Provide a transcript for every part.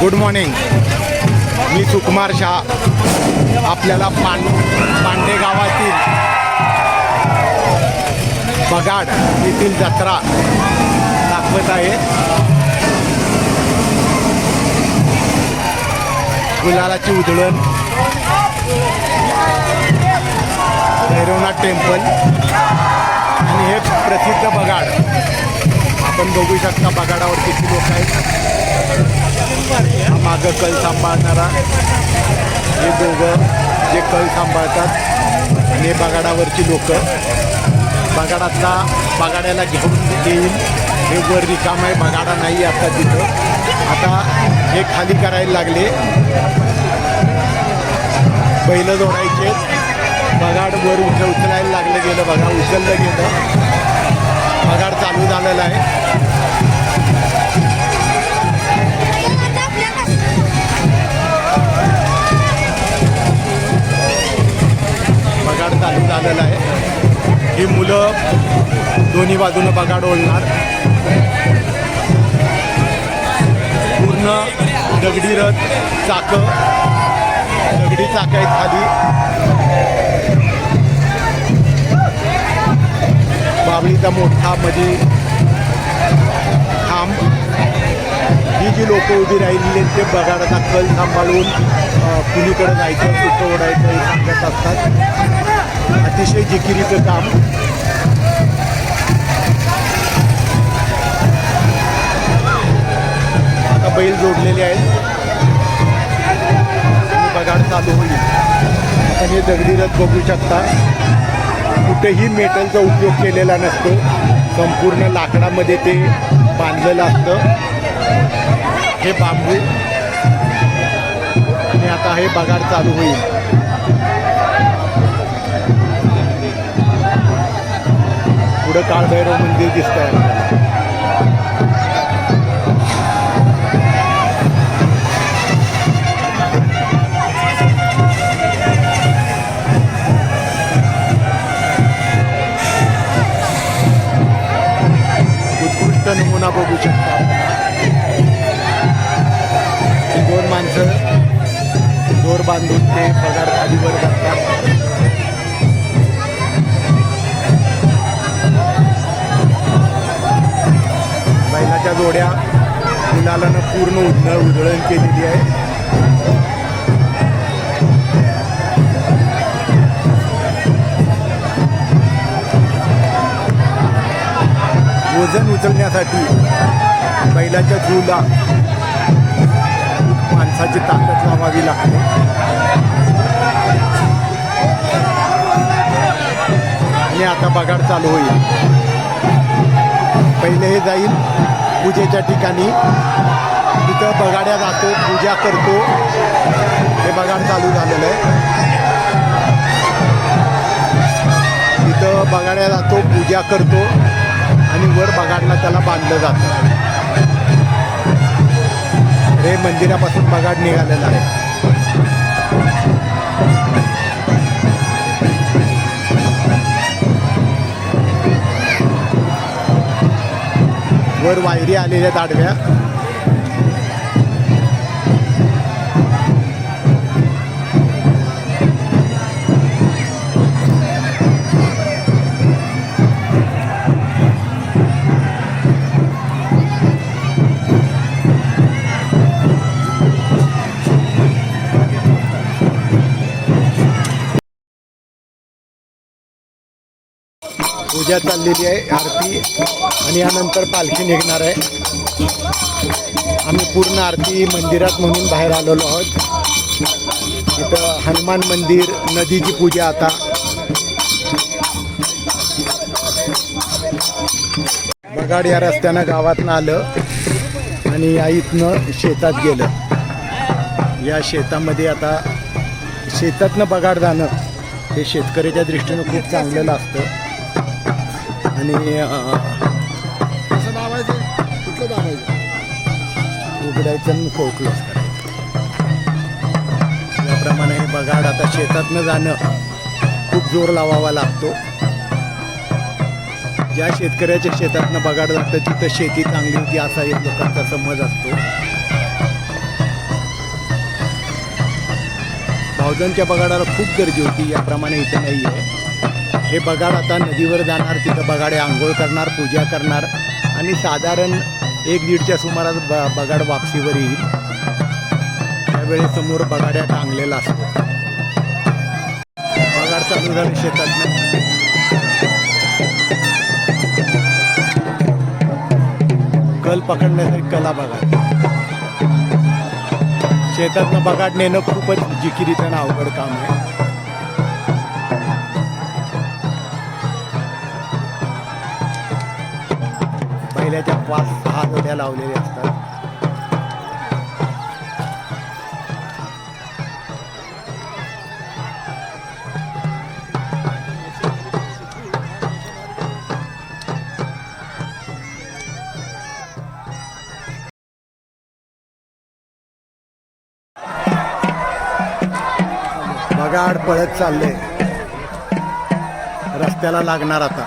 Good morning, मी सुकुमार शाह आपल्याला पांडे गावातील बगाड येथील जत्रा दाखवत आहे। गुलालाची उधळण, भैरवनाथ टेम्पल आणि हे प्रसिद्ध बगाड आपण बघू शकता। बगाडावर किती लोक आहेत। मागं कल सांभाळणारा हे दोघं जे कल सांभाळतात आणि हे बगाडावरची लोक बगाड्याला घेऊन येईल। हे वर रिकाम आहे, बगाडा नाही आता तिथं। आता हे खाली करायला लागले, बैल जोडायचे। बगाड वर उचलायला लागलं गेलं, बघा उचललं गेलं, बगाड चालू झालेला आहे। बगाड चालू झालेला आहे। ही मुलं दोन्ही बाजूनं बगाड ओढणार। पूर्ण दगडी रथ, चाकं, दगडी चाकं आहेत खाली। बाबळीचा मोठा मध्ये खांब। ही जी लोक उभी राहिलेली ते बगाडाचा कल सांभाळून कुणीकडे जायचं, कुठं ओढायचं हे सांगत असतात। अतिशय जिकिरीचं काम। आता बैल जोडलेले आहेत, बगाड चालू होईल। आपण हे दगडी रथ बघू शकता, कुठेही मेटलचा उपयोग केलेला नसतो, संपूर्ण लाकडामध्ये ते बांधलेलं असतं। हे बांबू आणि आता हे बगाड चालू होईल। पुढं काळभैरव मंदिर दिसतंय आपल्याला। उत्कृष्ट नमुना बघू शकता। दोन माणसं दोर बांधून ते बगाड खालीवर करतात। बैलाच्या जोड्या गुलालानं पूर्ण उधळण केलेली आहे। वजन उचलण्यासाठी बैलाच्या झूला माणसाची ताकद लावावी लागते। आणि आता बगाड चालू होईल। पहिले हे जाईल पूजेच्या ठिकाणी, तिथं बगाड्या जातो, पूजा करतो। हे बगाड चालू झालेलं आहे। तिथं बगाड्या जातो, पूजा करतो आणि वर बगाडला त्याला बांधलं जातं। हे मंदिरापासून बगाड निघालेला आहे। वर वायरी आलेल्या दाडव्या। पूजा चाललेली आहे, आरती, आणि यानंतर पालखी निघणार आहे। आम्ही पूर्ण आरती मंदिरात म्हणून बाहेर आलेलो आहोत। इथं हनुमान मंदिर, नदीची पूजा। आता बगाड या रस्त्यानं गावातनं आलं आणि या इथनं शेतात गेलं। या शेतामध्ये आता शेतातनं बगाड जाणं हे शेतकऱ्याच्या दृष्टीनं खूप चांगलेलं असतं। आणि उघडायचं आणि क्लोज करायचं। बगाड आता शेतातनं जाणं खूप जोर लावावा लागतो. ज्या शेतकऱ्याच्या शेतातनं बगाड जातं तिथं शेती चांगली होती असा एक लोकांचा समज असतो. भावजांच्या बगाडाला खूप गर्दी होती, याप्रमाणे इथं नाही आहे. हे बगाड आता नदीवर जाणार, तिथं बगाडे आंघोळ करणार, पूजा करणार आणि साधारण 1-1:30च्या सुमारास बगाड वापसीवर येईल. त्यावेळी समोर बगाड्या टांगलेला असतो. बगाड चालू झाले शेतातनं. कल पकडण्यासाठी कला बघा. शेतातनं बगाड नेणं खूपच जिकिरीचं अवघड काम आहे. बैलाच्या 5-6 जोड्या लावलेल्या असतात. बगाड पळत चालले, रस्त्याला लागणार आता.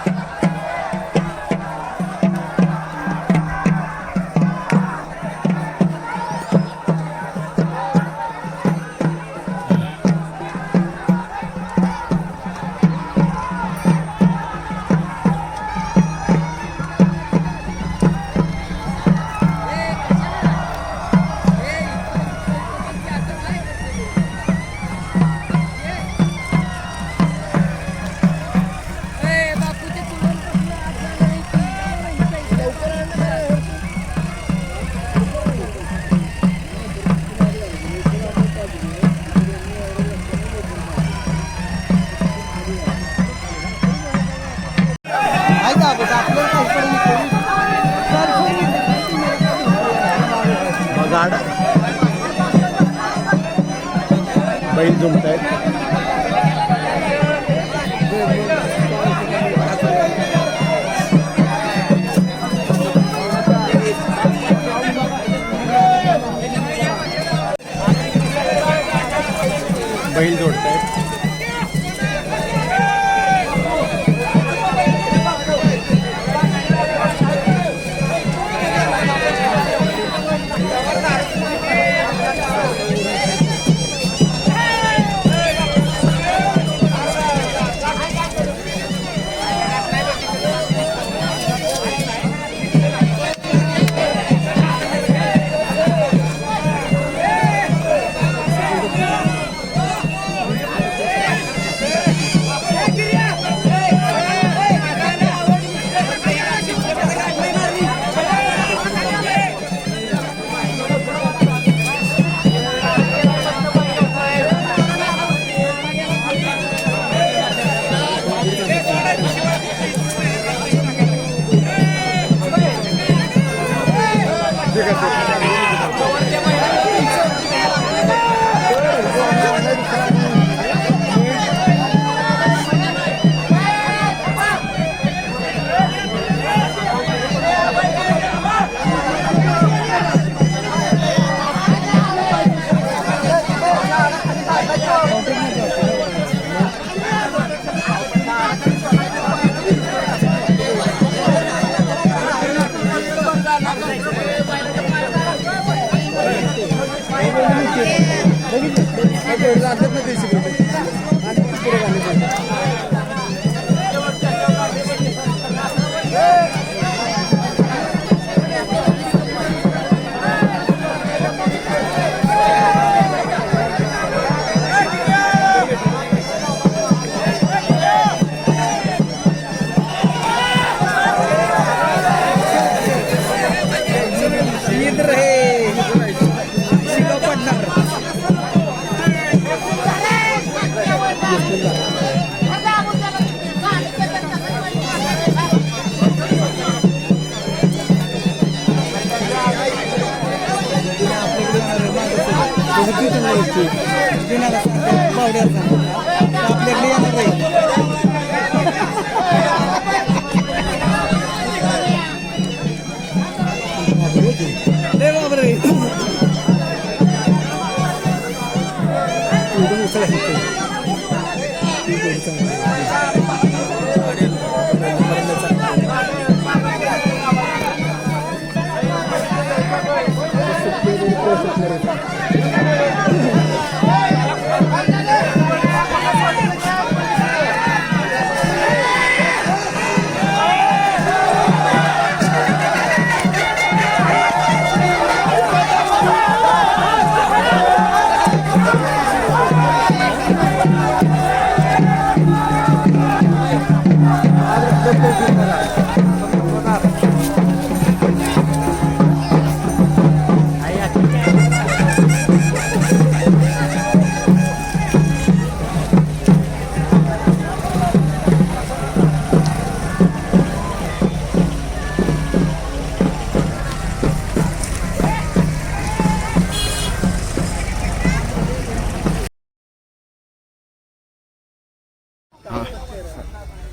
बगाड बैल जुमतायत. बैल जोडतायत.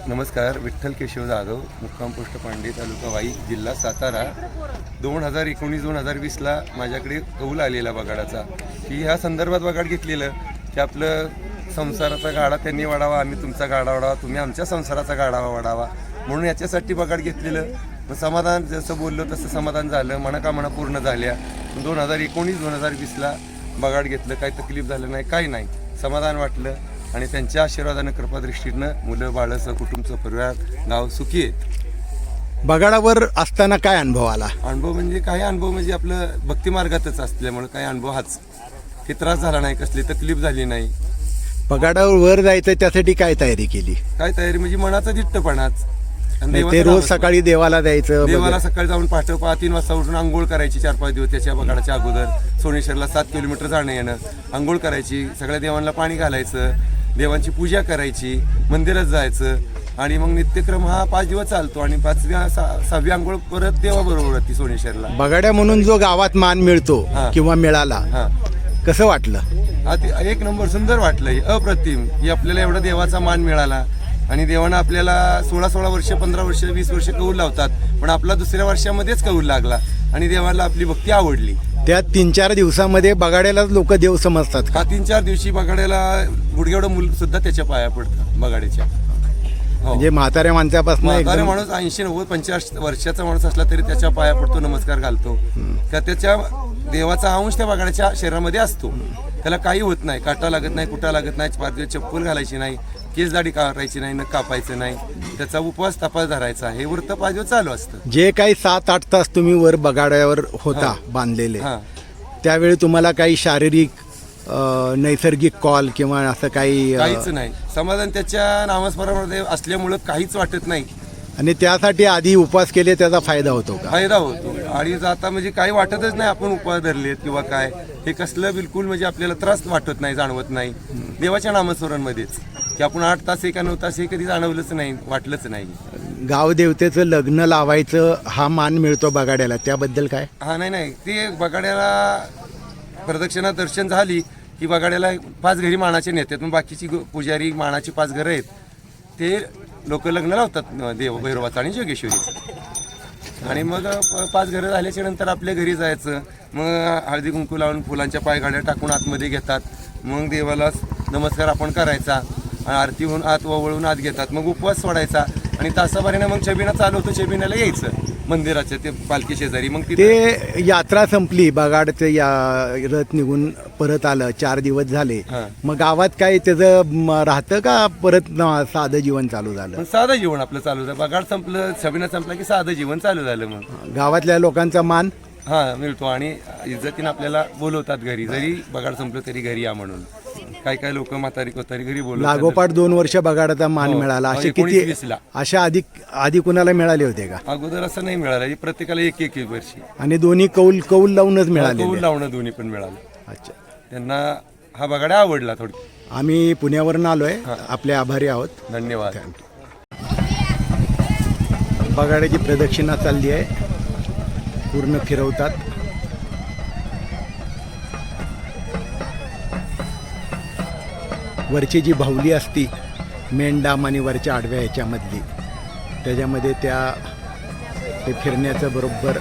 नमस्कार. विठ्ठल केशव जाधव, मुक्काम पोस्ट पांडे, तालुका वाई, जिल्हा सातारा. 2019-2020ला माझ्याकडे कौल आलेला बगाडाचा की ह्या संदर्भात बगाड घेतलेलं की आपलं संसाराचा गाडा त्यांनी वाढावा, आम्ही तुमचा गाडा वाढावा, तुम्ही आमच्या संसाराचा गाडा वाढावा म्हणून याच्यासाठी बगाड घेतलेलं. मग समाधान जसं बोललो तसं समाधान झालं, मनाकामना पूर्ण झाल्या. 2019-2020ला बगाड घेतलं, काही तकलीफ झालं नाही, काही नाही, समाधान वाटलं. आणि त्यांच्या आशीर्वादानं कृपादृष्टीनं मुलं बाळं सहकुटुंब परिवार गाव सुखी आहेत. बगाडावर असताना काय अनुभव आला? अनुभव म्हणजे काही अनुभव म्हणजे आपलं भक्ती मार्गातच असल्यामुळे काही अनुभव हाच की त्रास झाला नाही, कसली तकलीफ झाली नाही. बगाडावर वर जायचं त्यासाठी काय तयारी केली? काय तयारी म्हणजे मनाचा दिट्टपणाच. ते रोज सकाळी देवाला जायचं, देवाला सकाळी जाऊन पहाटे 3 वाजता उठून आंघोळ करायची 4-5 दिवस त्याच्या बगाडाच्या अगोदर. सोनेश्वरला 7 किलोमीटर जाणं येणं, आंघोळ करायची, सगळ्या देवांना पाणी घालायचं, देवांची पूजा करायची, मंदिरात जायचं आणि मग नित्यक्रम हा 5 दिवस चालतो. आणि 5व्या-6व्या आंघोळ परत देवाबरोबर ती सोनेश्वरला. बगाड्या म्हणून जो गावात मान मिळतो किंवा मिळाला, कसं वाटलं? हा, ते एक नंबर सुंदर वाटलं, अप्रतिम. की आपल्याला एवढा देवाचा मान मिळाला आणि देवानं आपल्याला 16 वर्ष, 15 वर्ष, 20 वर्ष कौल लावतात, पण आपला दुसऱ्या वर्षामध्येच कौल लागला आणि देवाला आपली भक्ती आवडली. त्या 3-4 दिवसामध्ये बगाड्यालाच लोक देव समजतात का? 3-4 दिवशी बगाड्याला गुडघेवढं मुलं सुद्धा त्याच्या पाया पडतं बगाड्याच्या. म्हणजे म्हाताऱ्या माणसापासून म्हातारा माणूस 80-90-85 वर्षाचा माणूस असला तरी त्याच्या पाया पडतो, नमस्कार घालतो. का त्याच्या देवाचा अंश त्या बगाड्याच्या शरीरामध्ये असतो. त्याला काही होत नाही, काटा लागत नाही, कुटा लागत नाही, चप्पल घालायची नाही, केस दाढी काढायची नाही, नख कापायचं नाही, त्याचा उपवास तपास धरायचा. हे व्रत 5 दिवस चालू असतं. जे काही 7-8 तास तुम्ही वर बगाड्यावर होता बांधलेले, त्यावेळी तुम्हाला काही शारीरिक नैसर्गिक कॉल किंवा असं काहीच नाही. समाधान त्याच्या नामस्मरणामध्ये असल्यामुळं काहीच वाटत नाही. आणि त्यासाठी आधी उपवास केले त्याचा फायदा होतो का? फायदा होतो. आणि आता म्हणजे काही वाटतच नाही आपण उपवास धरलेत किंवा काय, हे कसलं बिलकुल म्हणजे आपल्याला त्रास वाटत नाही, जाणवत नाही देवाच्या नामस्मरणमध्येच. की आपण 8 तास का 9 तास हे कधी जाणवलंच नाही, वाटलंच नाही. गावदेवतेचं लग्न लावायचं हा मान मिळतो बगाड्याला, त्याबद्दल काय? नाही, ते बगाड्याला प्रदक्षिणा दर्शन झाली की बगाड्याला 5 घरी मानाचे नेतात. मग बाकीची पुजारी मानाची 5 घरं आहेत, ते लोक लग्न लावतात देव भैरवाचं आणि जोगेश्वरीचं. आणि मग 5 घरं झाल्याच्या नंतर आपल्या घरी जायचं. मग हळदी कुंकू लावून फुलांच्या पायघाड्या टाकून आतमध्ये घेतात. मग देवाला नमस्कार आपण करायचा, आरती होऊन आत वळून आत घेतात. मग उपवास सोडायचा आणि तासाभराने मग छबिना चालू होतं, छबिनाला यायचं मंदिराच्या ते पालखी शेजारी. मग ते यात्रा संपली, बगाडचं या रथ निघून परत आलं, 4 दिवस झाले, मग गावात काय त्याचं राहतं का परत साधं जीवन चालू झालं? साधं जीवन आपलं चालू झालं. बगाड संपलं, छबिना संपला की साधं जीवन चालू झालं. मग गावातल्या लोकांचा मान मिळतो आणि इज्जतीनं आपल्याला बोलवतात घरी. जरी बगाड संपलं तरी घरी या म्हणून. काय लोक म्हातारी कोतारी घरी बोलवतात. लागोपाठ 2 वर्ष बगाडाचा मान मिळाला. असे किती अशा आधी कुणाला मिळाले होते का? अगोदर असं नाही मिळालं, प्रत्येकाला 1-1 वर्षी. आणि दोन्ही कौल लावूनच मिळाले? कौल लावणं दोन्ही पण मिळालं. अच्छा. त्यांना हा बगाडा आवडला. थोडी आम्ही पुण्यावरून आलोय, आपले आभारी आहोत. धन्यवाद. बगाड्याची प्रदक्षिणा चालली आहे, पूर्ण फिरवतात. वरची जी बाहुली असती मेन डाम आणि वरच्या आडव्या ह्याच्यामधली, त्याच्यामध्ये ते फिरण्याचं बरोबर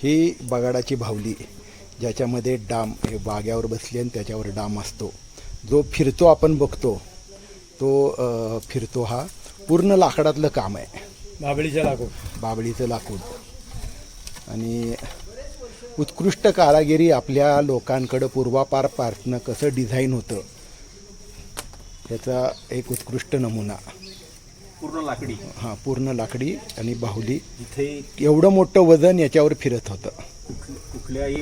ही बगाडाची बाहुली, ज्याच्यामध्ये डाम हे वाघ्यावर बसली आणि त्याच्यावर डाम असतो. जो फिरतो आपण बघतो तो फिरतो हा पूर्ण लाकडातलं काम आहे. बाभळीचं लाकूड आणि उत्कृष्ट कारागिरी आपल्या लोकांकडं पूर्वापार पारनं कसं डिझाईन होतं ह्याचा एक उत्कृष्ट नमुना. पूर्ण लाकडी. हां, पूर्ण लाकडी आणि बाहुली. इथे एवढं मोठं वजन याच्यावर फिरत होतं. कुठल्याही